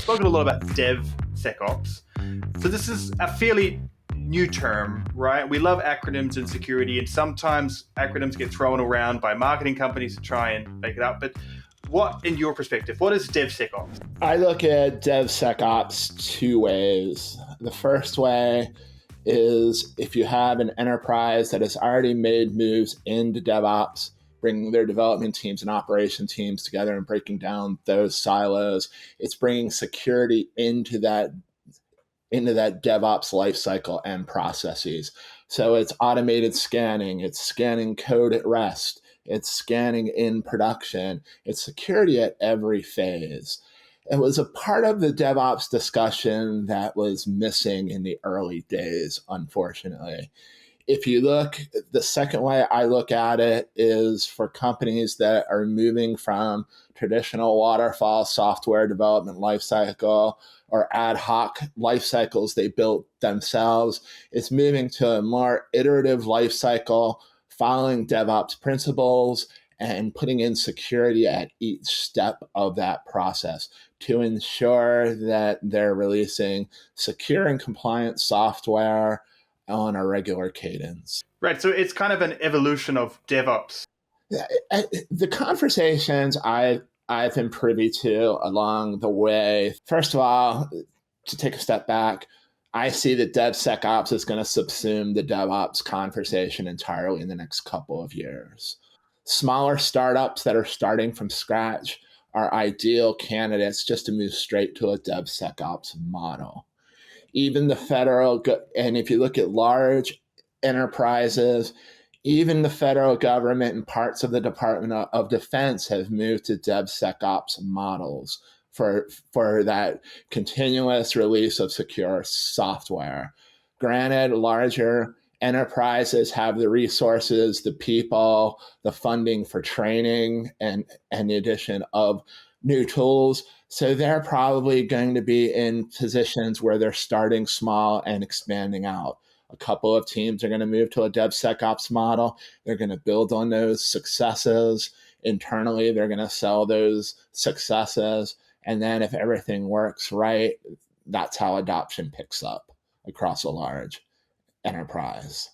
spoken a lot about DevSecOps. So this is a fairly new term, right? We love acronyms in security, and sometimes acronyms get thrown around by marketing companies to try and make it up. But what, in your perspective, what is DevSecOps? I look at DevSecOps two ways. The first way is if you have an enterprise that has already made moves into DevOps, bringing their development teams and operation teams together and breaking down those silos, it's bringing security into that DevOps lifecycle and processes. So it's automated scanning, it's scanning code at rest, it's scanning in production, it's security at every phase. It was a part of the DevOps discussion that was missing in the early days, unfortunately. If you look, the second way I look at it is for companies that are moving from traditional waterfall software development lifecycle or ad hoc life cycles they built themselves. It's moving to a more iterative lifecycle, following DevOps principles and putting in security at each step of that process to ensure that they're releasing secure and compliant software on a regular cadence. Right, so it's kind of an evolution of DevOps. The conversations I've been privy to along the way, first of all, to take a step back, I see that DevSecOps is going to subsume the DevOps conversation entirely in the next couple of years. Smaller startups that are starting from scratch are ideal candidates just to move straight to a DevSecOps model. Even the federal, and if you look at large enterprises, even the federal government and parts of the Department of Defense have moved to DevSecOps models for that continuous release of secure software. Granted, larger enterprises have the resources, the people, the funding for training, and the addition of new tools. So they're probably going to be in positions where they're starting small and expanding out. A couple of teams are going to move to a DevSecOps model. They're going to build on those successes. Internally, they're going to sell those successes. And then if everything works right, that's how adoption picks up across a large enterprise.